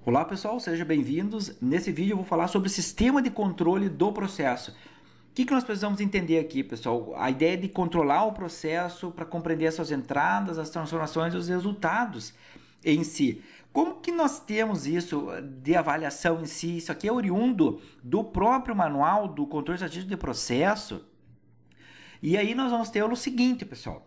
Olá pessoal, sejam bem-vindos. Nesse vídeo eu vou falar sobre o sistema de controle do processo. O que nós precisamos entender aqui, pessoal? A ideia de controlar o processo para compreender as suas entradas, as transformações e os resultados em si. Como que nós temos isso de avaliação em si? Isso aqui é oriundo do próprio manual do controle estatístico de processo. E aí nós vamos ter o seguinte, pessoal.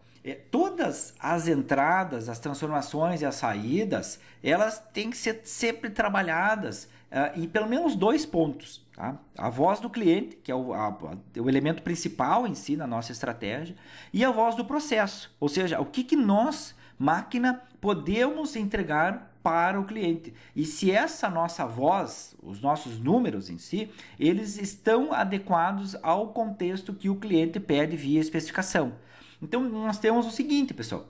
Todas as entradas, as transformações e as saídas, elas têm que ser sempre trabalhadas em pelo menos dois pontos. Tá? A voz do cliente, que é o elemento principal em si na nossa estratégia, e a voz do processo, ou seja, o que nós, máquina, podemos entregar para o cliente. E se essa nossa voz, os nossos números em si, eles estão adequados ao contexto que o cliente pede via especificação. Então, nós temos o seguinte, pessoal.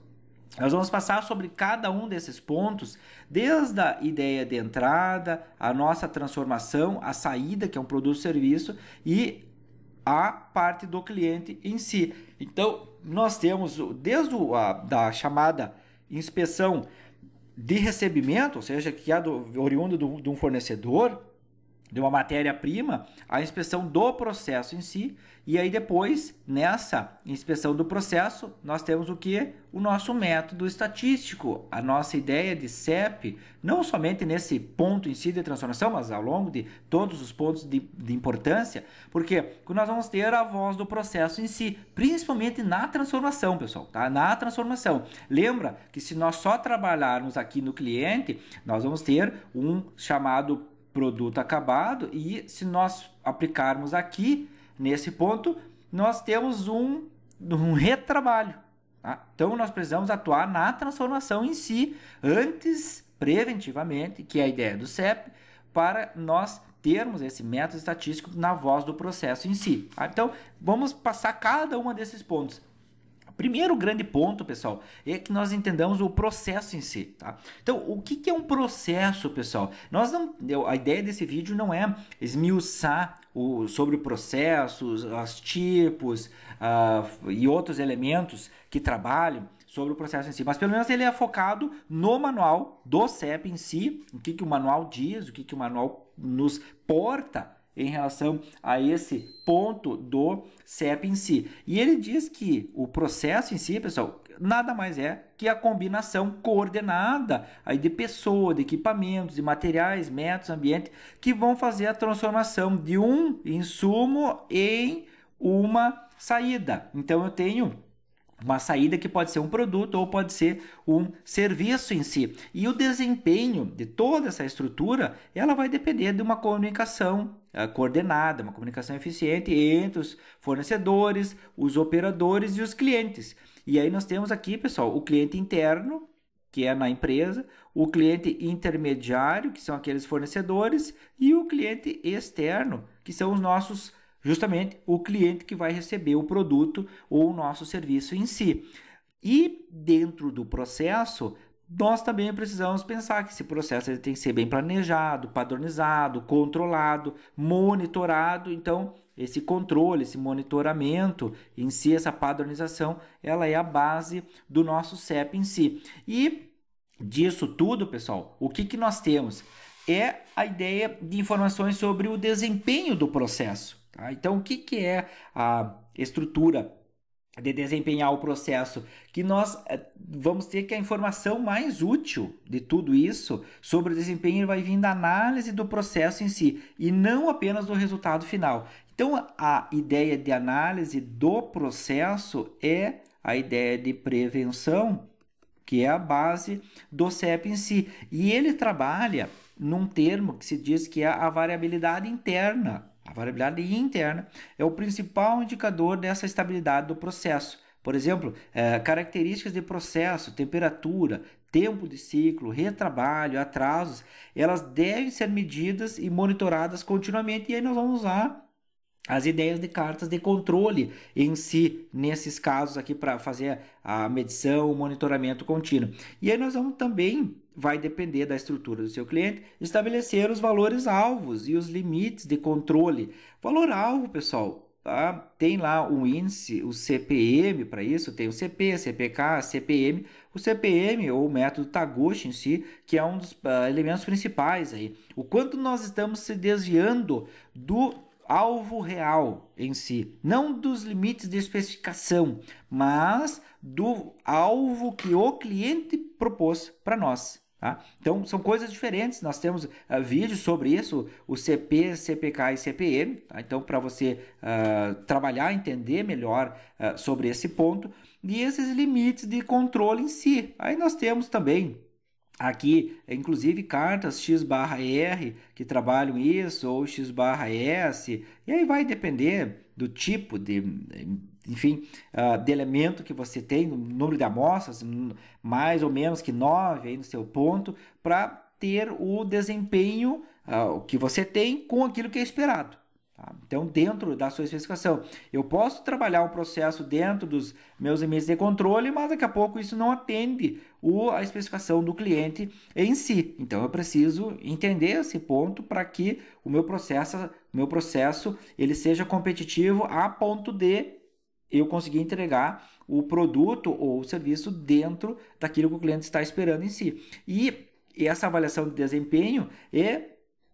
Nós vamos passar sobre cada um desses pontos, desde a ideia de entrada, a nossa transformação, a saída, que é um produto ou serviço, e a parte do cliente em si. Então, nós temos desde da chamada inspeção de recebimento, ou seja, que é oriundo de um fornecedor, de uma matéria-prima, a inspeção do processo em si, e aí depois, nessa inspeção do processo, nós temos o que? O nosso método estatístico, a nossa ideia de CEP, não somente nesse ponto em si de transformação, mas ao longo de todos os pontos de importância, porque nós vamos ter a voz do processo em si, principalmente na transformação, pessoal, tá? Na transformação. Lembra que se nós só trabalharmos aqui no cliente, nós vamos ter um chamado produto acabado, e se nós aplicarmos aqui nesse ponto, nós temos um retrabalho. Tá? Então nós precisamos atuar na transformação em si antes, preventivamente, que é a ideia do CEP, para nós termos esse método estatístico na voz do processo em si. Tá? Então vamos passar cada um desses pontos. Primeiro grande ponto, pessoal, é que nós entendamos o processo em si, tá? Então, o que é um processo, pessoal? A ideia desse vídeo não é esmiuçar sobre o processo, os tipos e outros elementos que trabalham sobre o processo em si, mas pelo menos ele é focado no manual do CEP em si, o que o manual diz, o que o manual nos porta em relação a esse ponto do CEP em si. E ele diz que o processo em si, pessoal, nada mais é que a combinação coordenada aí de pessoas, de equipamentos, de materiais, métodos, ambiente, que vão fazer a transformação de um insumo em uma saída. Então eu tenho uma saída que pode ser um produto ou pode ser um serviço em si. E o desempenho de toda essa estrutura, ela vai depender de uma comunicação coordenada, uma comunicação eficiente entre os fornecedores, os operadores e os clientes. E aí nós temos aqui, pessoal, o cliente interno, que é na empresa, o cliente intermediário, que são aqueles fornecedores, e o cliente externo, que são os nossos, justamente o cliente que vai receber o produto ou o nosso serviço em si. E dentro do processo, nós também precisamos pensar que esse processo ele tem que ser bem planejado, padronizado, controlado, monitorado. Então, esse controle, esse monitoramento em si, essa padronização, ela é a base do nosso CEP em si. E disso tudo, pessoal, o que nós temos? É a ideia de informações sobre o desempenho do processo. Tá? Então, o que é a estrutura de desempenhar o processo? Que nós vamos ter que a informação mais útil de tudo isso sobre o desempenho vai vir da análise do processo em si e não apenas do resultado final. Então, a ideia de análise do processo é a ideia de prevenção, que é a base do CEP em si. E ele trabalha num termo que se diz que é a variabilidade interna. A variabilidade interna é o principal indicador dessa estabilidade do processo. Por exemplo, características de processo, temperatura, tempo de ciclo, retrabalho, atrasos, elas devem ser medidas e monitoradas continuamente. E aí nós vamos usar as ideias de cartas de controle em si, nesses casos aqui, para fazer a medição, o monitoramento contínuo. E aí nós vamos também, vai depender da estrutura do seu cliente, estabelecer os valores alvos e os limites de controle. Valor alvo, pessoal, tá? Tem lá um índice, o CPM para isso, tem o CP, CPK, CPM. O CPM, ou o método Taguchi em si, que é um dos elementos principais aí. O quanto nós estamos se desviando do alvo real em si, não dos limites de especificação, mas do alvo que o cliente propôs para nós. Tá? Então, são coisas diferentes. Nós temos vídeos sobre isso, o CP, CPK e CPM. Tá? Então, para você trabalhar, entender melhor sobre esse ponto e esses limites de controle em si. Aí nós temos também aqui, inclusive, cartas X/R que trabalham isso, ou X/S, e aí vai depender do tipo de, enfim, de elemento que você tem, o número de amostras, mais ou menos que 9 aí no seu ponto, para ter o desempenho que você tem com aquilo que é esperado. Tá? Então, dentro da sua especificação, eu posso trabalhar um processo dentro dos meus limites de controle, mas daqui a pouco isso não atende a especificação do cliente em si. Então, eu preciso entender esse ponto para que o meu processo ele seja competitivo a ponto de eu conseguir entregar o produto ou o serviço dentro daquilo que o cliente está esperando em si. E essa avaliação de desempenho é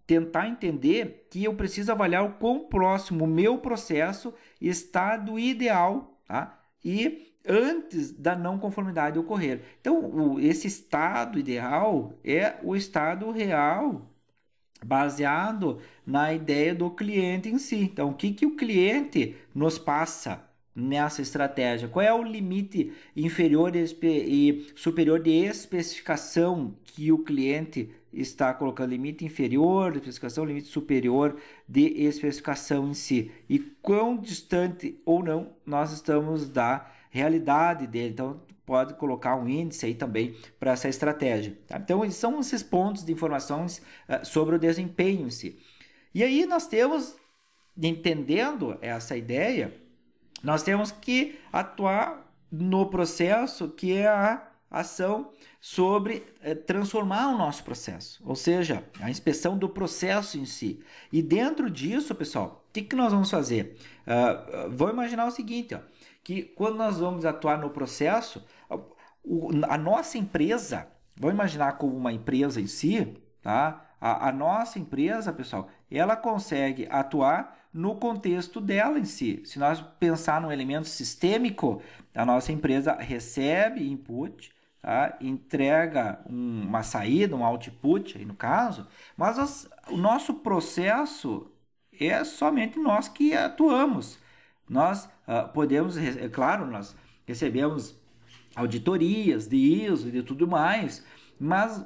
tentar entender que eu preciso avaliar o quão próximo o meu processo está do ideal, tá? E antes da não conformidade ocorrer. Então, esse estado ideal é o estado real baseado na ideia do cliente em si. Então, o que o cliente nos passa nessa estratégia? Qual é o limite inferior e superior de especificação que o cliente está colocando? Limite inferior de especificação, limite superior de especificação em si. E quão distante ou não nós estamos da realidade dele. Então, pode colocar um índice aí também para essa estratégia. Tá? Então, são esses pontos de informações sobre o desempenho em si. E aí nós temos, entendendo essa ideia, nós temos que atuar no processo, que é a ação sobre transformar o nosso processo, ou seja, a inspeção do processo em si. E dentro disso, pessoal, o que nós vamos fazer? Vamos imaginar o seguinte, ó, que quando nós vamos atuar no processo, a nossa empresa, vamos imaginar como uma empresa em si, tá? A nossa empresa, pessoal, ela consegue atuar no contexto dela em si. Se nós pensar num elemento sistêmico, a nossa empresa recebe input, tá? Entrega uma saída, um output, aí no caso, mas o nosso processo é somente nós que atuamos. Nós podemos, é claro, nós recebemos auditorias de ISO e de tudo mais, mas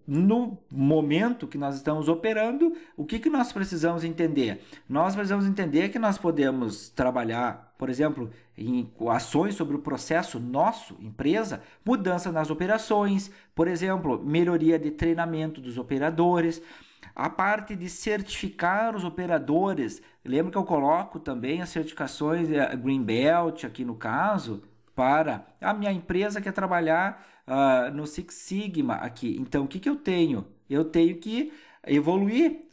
no momento que nós estamos operando, o que nós precisamos entender? Nós precisamos entender que nós podemos trabalhar, por exemplo, em ações sobre o processo nosso, empresa, mudança nas operações, por exemplo, melhoria de treinamento dos operadores, a parte de certificar os operadores. Lembra que eu coloco também as certificações Green Belt aqui no caso, para a minha empresa quer trabalhar no Six Sigma aqui. Então, o que eu tenho? Eu tenho que evoluir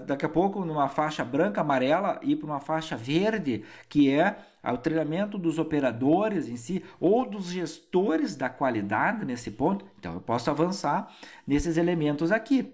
daqui a pouco numa faixa branca, amarela e para uma faixa verde, que é o treinamento dos operadores em si ou dos gestores da qualidade nesse ponto. Então, eu posso avançar nesses elementos aqui.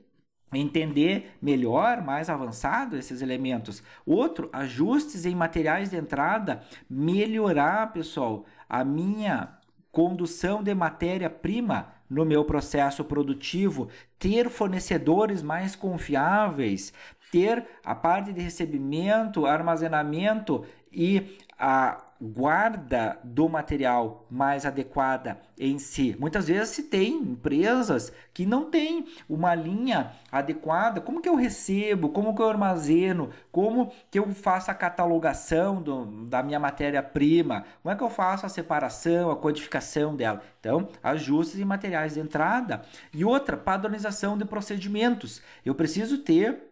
Entender melhor, mais avançado esses elementos. Outro, ajustes em materiais de entrada, melhorar, pessoal, a minha condução de matéria-prima no meu processo produtivo, ter fornecedores mais confiáveis, ter a parte de recebimento, armazenamento e a guarda do material mais adequada em si. Muitas vezes se tem empresas que não têm uma linha adequada. Como que eu recebo? Como que eu armazeno? Como que eu faço a catalogação da minha matéria-prima? Como é que eu faço a separação, a codificação dela? Então, ajustes em materiais de entrada. E outra, padronização de procedimentos. Eu preciso ter,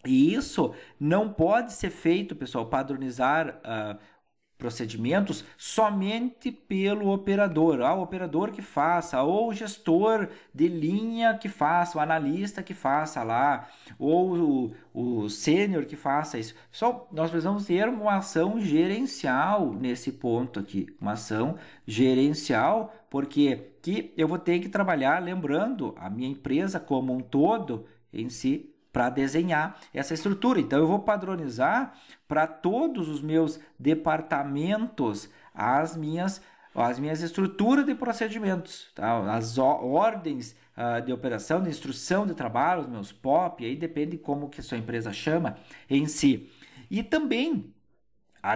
e isso não pode ser feito, pessoal, padronizar procedimentos somente pelo operador. O operador que faça, ou o gestor de linha que faça, o analista que faça lá, ou o sênior que faça isso. Só nós precisamos ter uma ação gerencial nesse ponto aqui, uma ação gerencial, porque que eu vou ter que trabalhar, lembrando, a minha empresa como um todo em si, para desenhar essa estrutura. Então, eu vou padronizar para todos os meus departamentos as minhas estruturas de procedimentos, tá? As ordens de operação, de instrução de trabalho, os meus POP, aí depende como que a sua empresa chama em si. E também,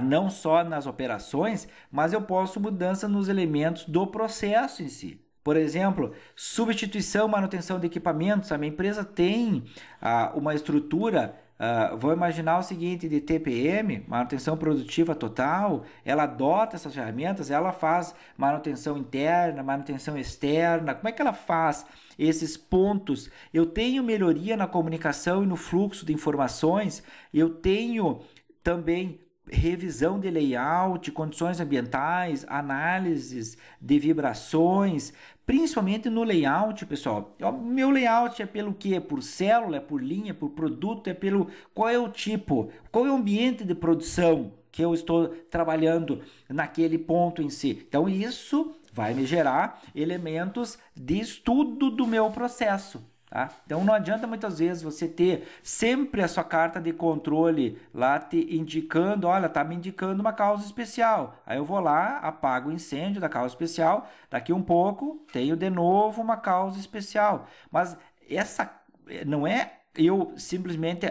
não só nas operações, mas eu posso mudança nos elementos do processo em si. Por exemplo, substituição, manutenção de equipamentos. A minha empresa tem uma estrutura, vou imaginar o seguinte, de TPM, manutenção produtiva total. Ela adota essas ferramentas, ela faz manutenção interna, manutenção externa. Como é que ela faz esses pontos? Eu tenho melhoria na comunicação e no fluxo de informações. Eu tenho também revisão de layout, condições ambientais, análises de vibrações, principalmente no layout, pessoal. O meu layout é pelo quê? Por célula, é por linha, por produto, é pelo qual é o tipo, qual é o ambiente de produção que eu estou trabalhando naquele ponto em si. Então isso vai me gerar elementos de estudo do meu processo. Tá? Então não adianta muitas vezes você ter sempre a sua carta de controle lá te indicando, olha, tá me indicando uma causa especial. Aí eu vou lá, apago o incêndio da causa especial, daqui um pouco tenho de novo uma causa especial. Mas essa não é eu simplesmente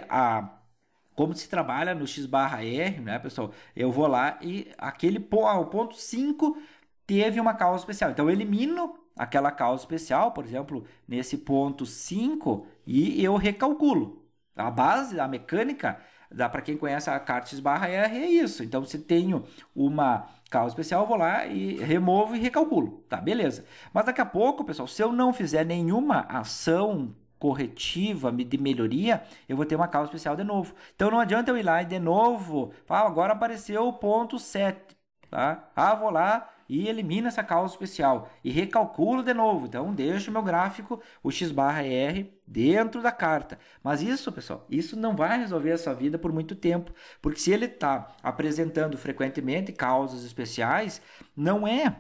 como se trabalha no X/R, né, pessoal? Eu vou lá e o ponto 5 teve uma causa especial. Então eu elimino aquela causa especial, por exemplo, nesse ponto 5, e eu recalculo. A base, a mecânica, para quem conhece a carta X/R, é isso. Então, se tenho uma causa especial, eu vou lá e removo e recalculo. Tá, beleza. Mas daqui a pouco, pessoal, se eu não fizer nenhuma ação corretiva de melhoria, eu vou ter uma causa especial de novo. Então, não adianta eu ir lá e de novo, agora apareceu o ponto 7. Tá? Vou lá e elimino essa causa especial e recalculo de novo. Então, deixo o meu gráfico, o X/R, dentro da carta. Mas isso, pessoal, isso não vai resolver a sua vida por muito tempo, porque se ele está apresentando frequentemente causas especiais, não é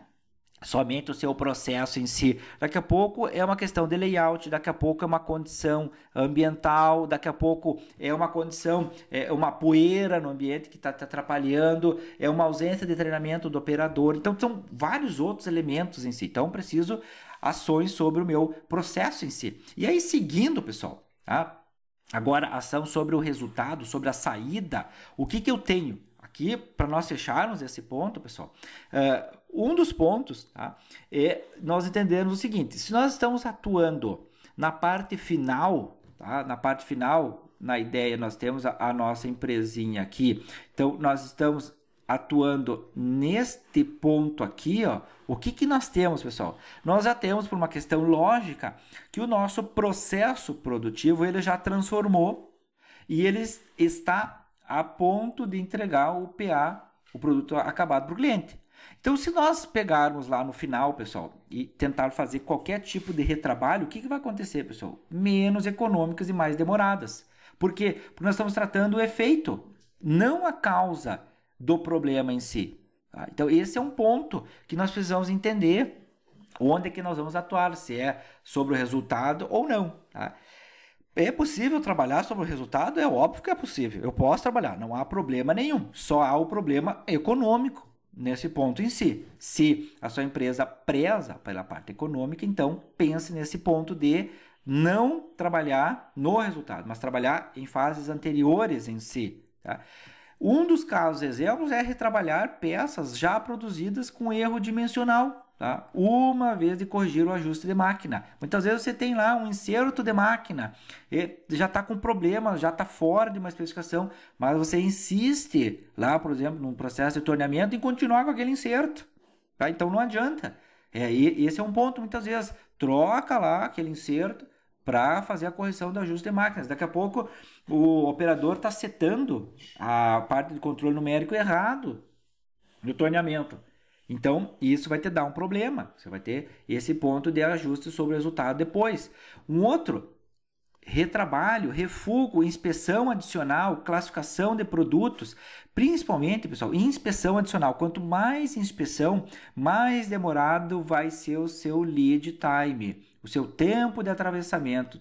somente o seu processo em si. Daqui a pouco é uma questão de layout, daqui a pouco é uma condição ambiental, daqui a pouco é uma condição, uma poeira no ambiente que está te atrapalhando, é uma ausência de treinamento do operador. Então, são vários outros elementos em si. Então, preciso ações sobre o meu processo em si. E aí, seguindo, pessoal, tá? Agora, ação sobre o resultado, sobre a saída. O que eu tenho? Aqui, para nós fecharmos esse ponto, pessoal, um dos pontos, tá, é nós entendermos o seguinte: se nós estamos atuando na parte final, tá, na ideia, nós temos a nossa empresinha aqui, então nós estamos atuando neste ponto aqui, ó, o que nós temos, pessoal? Nós já temos, por uma questão lógica, que o nosso processo produtivo ele já transformou e ele está a ponto de entregar o PA, o produto acabado para o cliente. Então, se nós pegarmos lá no final, pessoal, e tentar fazer qualquer tipo de retrabalho, o que vai acontecer, pessoal? Menos econômicas e mais demoradas. Por quê? Porque nós estamos tratando o efeito, não a causa do problema em si. Tá? Então, esse é um ponto que nós precisamos entender onde é que nós vamos atuar, se é sobre o resultado ou não. Tá? É possível trabalhar sobre o resultado? É óbvio que é possível. Eu posso trabalhar, não há problema nenhum. Só há o problema econômico nesse ponto em si. Se a sua empresa preza pela parte econômica, então pense nesse ponto de não trabalhar no resultado, mas trabalhar em fases anteriores em si. Tá? Um dos casos exemplos é retrabalhar peças já produzidas com erro dimensional. Tá? Uma vez de corrigir o ajuste de máquina. Muitas vezes você tem lá um inserto de máquina, e já está com problema, já está fora de uma especificação, mas você insiste lá, por exemplo, num processo de torneamento em continuar com aquele inserto. Tá? Então não adianta. Esse é um ponto, muitas vezes. Troca lá aquele inserto para fazer a correção do ajuste de máquinas. Daqui a pouco o operador está setando a parte de controle numérico errado. no torneamento. Então, isso vai te dar um problema. Você vai ter esse ponto de ajuste sobre o resultado depois. Um outro, retrabalho, refugo, inspeção adicional, classificação de produtos, principalmente, pessoal, inspeção adicional. Quanto mais inspeção, mais demorado vai ser o seu lead time, o seu tempo de atravessamento,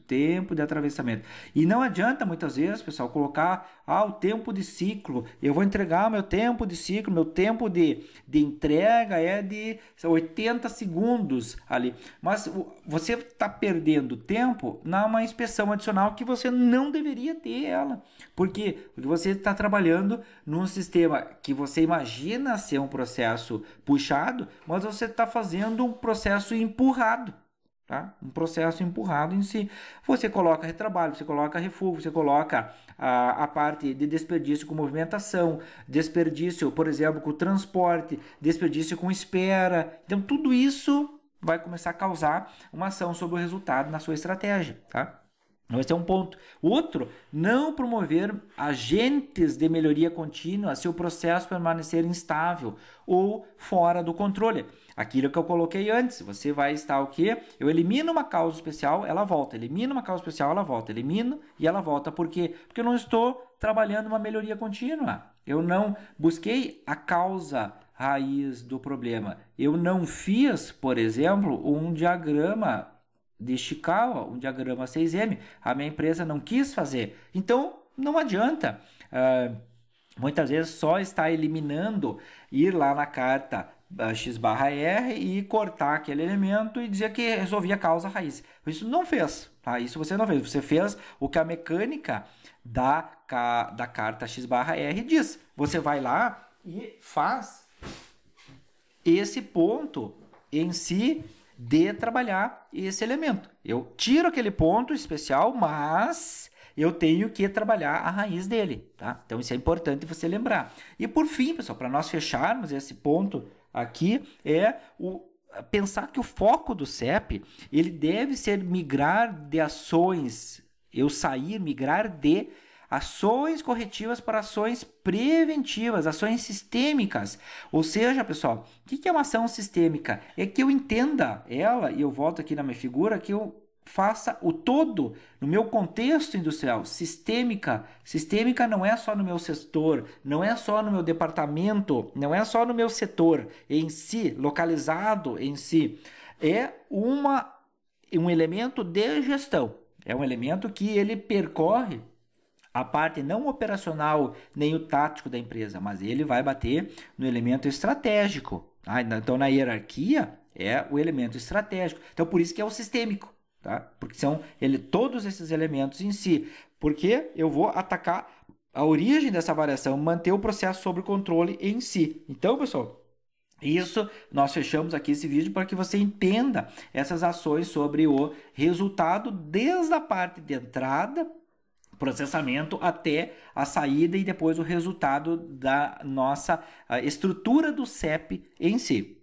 E não adianta muitas vezes, pessoal, colocar o tempo de ciclo. Eu vou entregar meu tempo de ciclo, meu tempo de entrega é de 80 segundos ali. Mas você está perdendo tempo numa inspeção adicional que você não deveria ter ela. Por quê? Porque você está trabalhando num sistema que você imagina ser um processo puxado, mas você está fazendo um processo empurrado. Tá? Um processo empurrado em si. Você coloca retrabalho, você coloca refugo, você coloca a parte de desperdício com movimentação, desperdício, por exemplo, com transporte, desperdício com espera. Então, tudo isso vai começar a causar uma ação sobre o resultado na sua estratégia. Tá? Então, esse é um ponto. Outro, não promover agentes de melhoria contínua se o processo permanecer instável ou fora do controle. Aquilo que eu coloquei antes, você vai estar o quê? Eu elimino uma causa especial, ela volta. Elimino uma causa especial, ela volta. Elimino e ela volta. Por quê? Porque eu não estou trabalhando uma melhoria contínua. Eu não busquei a causa raiz do problema. Eu não fiz, por exemplo, um diagrama de Ishikawa, um diagrama 6M. A minha empresa não quis fazer. Então, não adianta. Muitas vezes só está eliminando, ir lá na carta X/R e cortar aquele elemento e dizer que resolvia a causa raiz. Isso não fez, tá? Isso você não fez. Você fez o que a mecânica da carta X/R diz. Você vai lá e faz esse ponto em si de trabalhar esse elemento. Eu tiro aquele ponto especial, mas eu tenho que trabalhar a raiz dele, tá? Então isso é importante você lembrar. E por fim, pessoal, para nós fecharmos esse ponto aqui, é pensar que o foco do CEP, ele deve ser migrar de ações, migrar de ações corretivas para ações preventivas, ações sistêmicas. Ou seja, pessoal, o que é uma ação sistêmica? É que eu entenda ela, e eu volto aqui na minha figura, que eu faça o todo no meu contexto industrial. Sistêmica não é só no meu setor, não é só no meu departamento, não é só no meu setor em si, localizado em si. É um elemento de gestão. É um elemento que ele percorre a parte não operacional nem o tático da empresa, mas ele vai bater no elemento estratégico. Então, na hierarquia, é o elemento estratégico. Então, por isso que é o sistêmico. Tá? Porque são todos esses elementos em si. Porque eu vou atacar a origem dessa variação, manter o processo sob controle em si. Então, pessoal, isso nós fechamos aqui esse vídeo para que você entenda essas ações sobre o resultado desde a parte de entrada, processamento até a saída e depois o resultado da nossa estrutura do CEP em si.